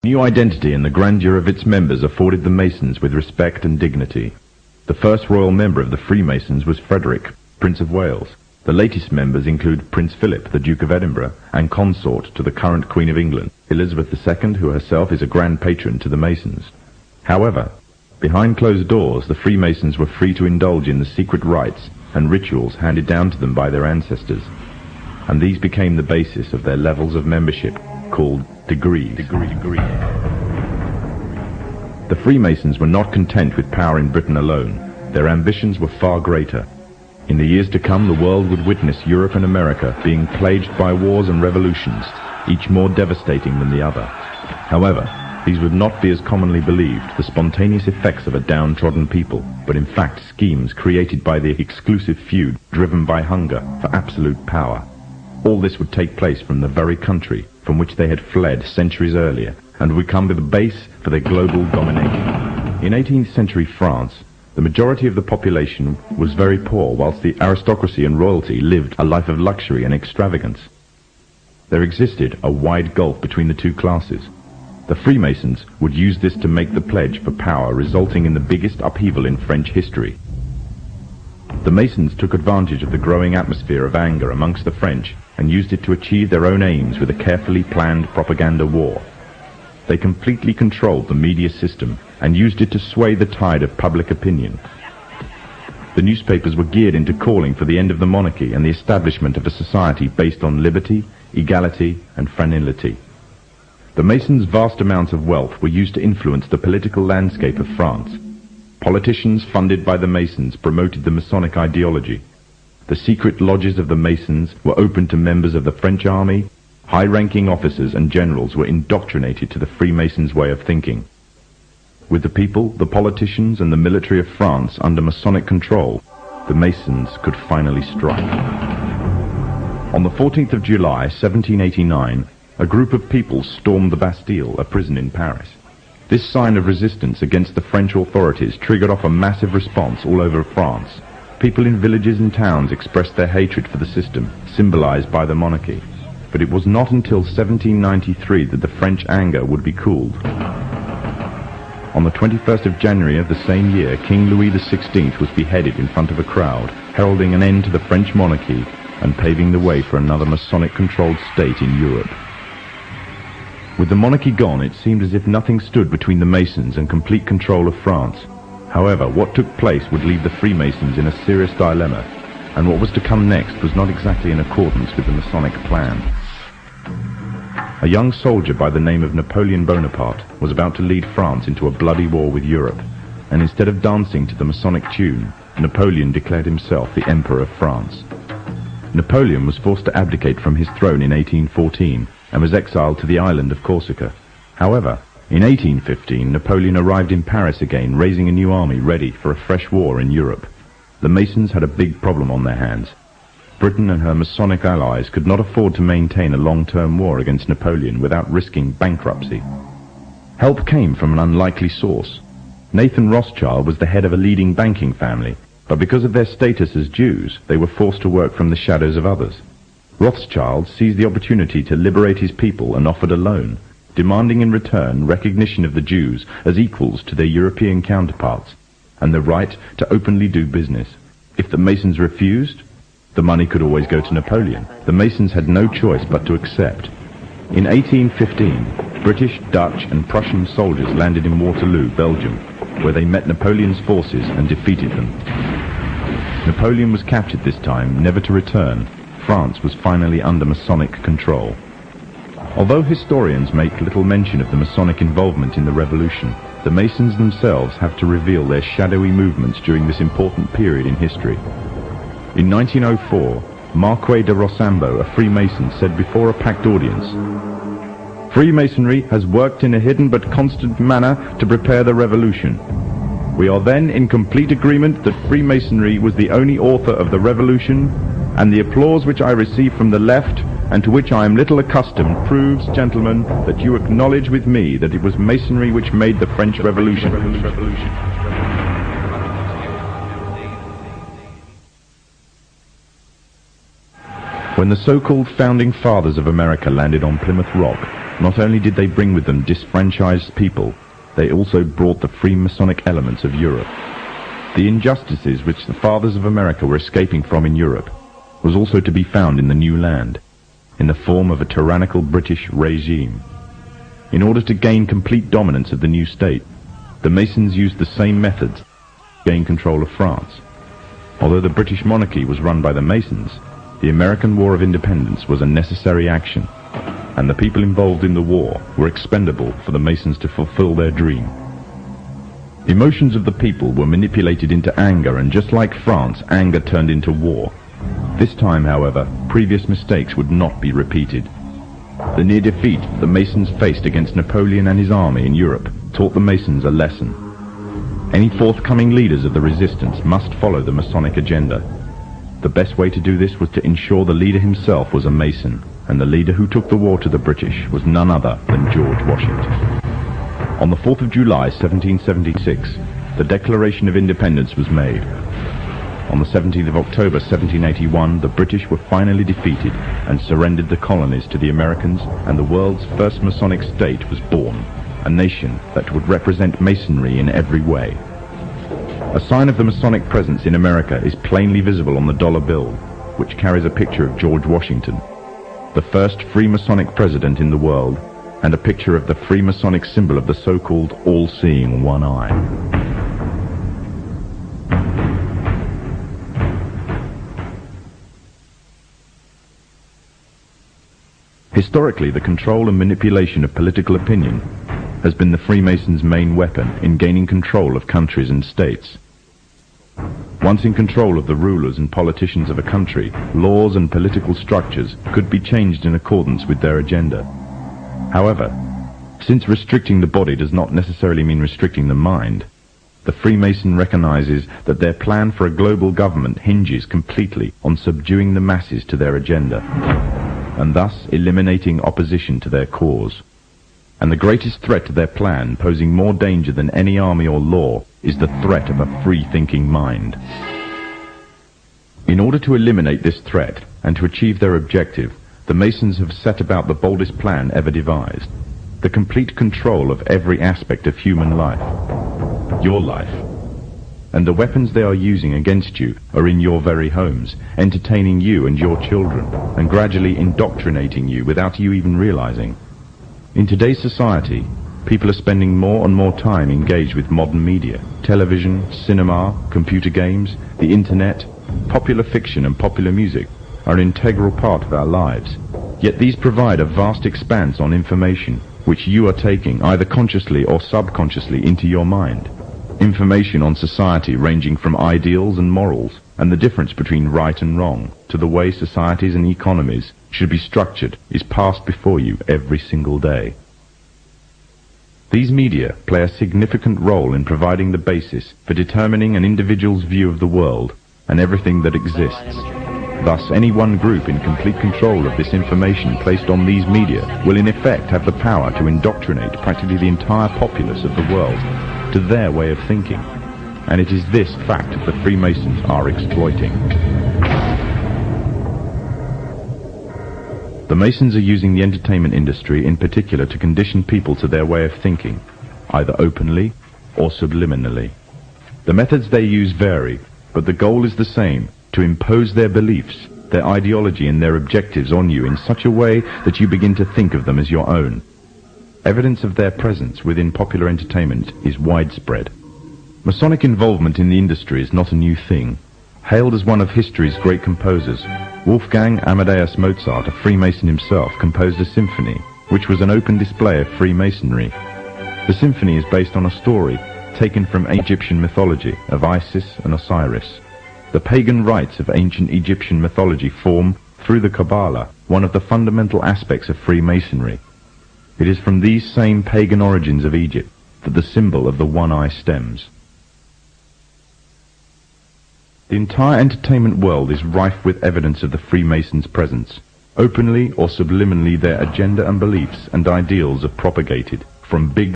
New identity and the grandeur of its members afforded the Masons with respect and dignity. The first royal member of the Freemasons was Frederick, Prince of Wales. The latest members include Prince Philip, the Duke of Edinburgh, and consort to the current Queen of England, Elizabeth II, who herself is a grand patron to the Masons. However, behind closed doors, the Freemasons were free to indulge in the secret rites and rituals handed down to them by their ancestors, and these became the basis of their levels of membership, called degrees. The Freemasons were not content with power in Britain alone. Their ambitions were far greater. In the years to come, the world would witness Europe and America being plagued by wars and revolutions, each more devastating than the other. However, these would not be as commonly believed, the spontaneous effects of a downtrodden people, but in fact schemes created by the exclusive feud driven by hunger for absolute power. All this would take place from the very country from which they had fled centuries earlier, and would become the base for their global domination. In 18th century France, the majority of the population was very poor, whilst the aristocracy and royalty lived a life of luxury and extravagance. There existed a wide gulf between the two classes. The Freemasons would use this to make the pledge for power, resulting in the biggest upheaval in French history. The Masons took advantage of the growing atmosphere of anger amongst the French and used it to achieve their own aims with a carefully planned propaganda war. They completely controlled the media system and used it to sway the tide of public opinion. The newspapers were geared into calling for the end of the monarchy and the establishment of a society based on liberty, equality, and fraternity. The Masons' vast amounts of wealth were used to influence the political landscape of France. Politicians funded by the Masons promoted the Masonic ideology. The secret lodges of the Masons were open to members of the French army. High-ranking officers and generals were indoctrinated to the Freemasons' way of thinking. With the people, the politicians, and the military of France under Masonic control, the Masons could finally strike. On the 14th of July, 1789, a group of people stormed the Bastille, a prison in Paris. This sign of resistance against the French authorities triggered off a massive response all over France. People in villages and towns expressed their hatred for the system, symbolized by the monarchy. But it was not until 1793 that the French anger would be cooled. On the 21st of January of the same year, King Louis XVI was beheaded in front of a crowd, heralding an end to the French monarchy and paving the way for another Masonic-controlled state in Europe. With the monarchy gone, it seemed as if nothing stood between the Masons and complete control of France. However, what took place would leave the Freemasons in a serious dilemma, and what was to come next was not exactly in accordance with the Masonic plan. A young soldier by the name of Napoleon Bonaparte was about to lead France into a bloody war with Europe, and instead of dancing to the Masonic tune, Napoleon declared himself the Emperor of France. Napoleon was forced to abdicate from his throne in 1814 and was exiled to the island of Corsica. However, in 1815, Napoleon arrived in Paris again, raising a new army ready for a fresh war in Europe. The Masons had a big problem on their hands. Britain and her Masonic allies could not afford to maintain a long-term war against Napoleon without risking bankruptcy. Help came from an unlikely source. Nathan Rothschild was the head of a leading banking family, but because of their status as Jews, they were forced to work from the shadows of others. Rothschild seized the opportunity to liberate his people and offered a loan, demanding in return recognition of the Jews as equals to their European counterparts, and the right to openly do business. If the Masons refused, the money could always go to Napoleon. The Masons had no choice but to accept. In 1815, British, Dutch, and Prussian soldiers landed in Waterloo, Belgium, where they met Napoleon's forces and defeated them. Napoleon was captured this time, never to return. France was finally under Masonic control. Although historians make little mention of the Masonic involvement in the revolution, the Masons themselves have to reveal their shadowy movements during this important period in history. In 1904, Marquis de Rochambeau, a Freemason, said before a packed audience, "Freemasonry has worked in a hidden but constant manner to prepare the revolution. We are then in complete agreement that Freemasonry was the only author of the revolution, and the applause which I receive from the left, and to which I am little accustomed, proves, gentlemen, that you acknowledge with me that it was Masonry which made the French Revolution." When the so-called founding fathers of America landed on Plymouth Rock, Not only did they bring with them disfranchised people, they also brought the Freemasonic elements of Europe. The injustices which the fathers of America were escaping from in Europe was also to be found in the new land, in the form of a tyrannical British regime. In order to gain complete dominance of the new state, the Masons used the same methods to gain control of France. Although the British monarchy was run by the Masons, the American War of Independence was a necessary action, and the people involved in the war were expendable for the Masons to fulfill their dream. Emotions of the people were manipulated into anger, and just like France, anger turned into war. This time, however, previous mistakes would not be repeated. The near defeat the Masons faced against Napoleon and his army in Europe taught the Masons a lesson. Any forthcoming leaders of the resistance must follow the Masonic agenda. The best way to do this was to ensure the leader himself was a Mason, and the leader who took the war to the British was none other than George Washington. On the 4th of July 1776, the Declaration of Independence was made. On the 17th of October 1781, the British were finally defeated and surrendered the colonies to the Americans, and the world's first Masonic state was born, a nation that would represent Masonry in every way. A sign of the Masonic presence in America is plainly visible on the dollar bill, which carries a picture of George Washington, the first Freemasonic president in the world, and a picture of the Freemasonic symbol of the so-called all-seeing one eye. Historically, the control and manipulation of political opinion has been the Freemasons' main weapon in gaining control of countries and states. Once in control of the rulers and politicians of a country, laws and political structures could be changed in accordance with their agenda. However, since restricting the body does not necessarily mean restricting the mind, the Freemason recognizes that their plan for a global government hinges completely on subduing the masses to their agenda, and thus eliminating opposition to their cause. And the greatest threat to their plan, posing more danger than any army or law, is the threat of a free-thinking mind. In order to eliminate this threat and to achieve their objective, the Masons have set about the boldest plan ever devised: the complete control of every aspect of human life, your life. And the weapons they are using against you are in your very homes, entertaining you and your children, and gradually indoctrinating you without you even realizing. In today's society, people are spending more and more time engaged with modern media. Television, cinema, computer games, the internet, popular fiction and popular music are an integral part of our lives. Yet these provide a vast expanse on information, which you are taking, either consciously or subconsciously, into your mind. Information on society ranging from ideals and morals, and the difference between right and wrong, to the way societies and economies should be structured, is passed before you every single day. These media play a significant role in providing the basis for determining an individual's view of the world and everything that exists. Thus, any one group in complete control of this information placed on these media will in effect have the power to indoctrinate practically the entire populace of the world to their way of thinking. And it is this fact the Freemasons are exploiting. The Masons are using the entertainment industry in particular to condition people to their way of thinking, either openly or subliminally. The methods they use vary, but the goal is the same: to impose their beliefs, their ideology and their objectives on you in such a way that you begin to think of them as your own. Evidence of their presence within popular entertainment is widespread. Masonic involvement in the industry is not a new thing. Hailed as one of history's great composers, Wolfgang Amadeus Mozart, a Freemason himself, composed a symphony, which was an open display of Freemasonry. The symphony is based on a story taken from Egyptian mythology of Isis and Osiris. The pagan rites of ancient Egyptian mythology form, through the Kabbalah, one of the fundamental aspects of Freemasonry. It is from these same pagan origins of Egypt that the symbol of the one eye stems. The entire entertainment world is rife with evidence of the Freemasons' presence. Openly or subliminally their agenda and beliefs and ideals are propagated from big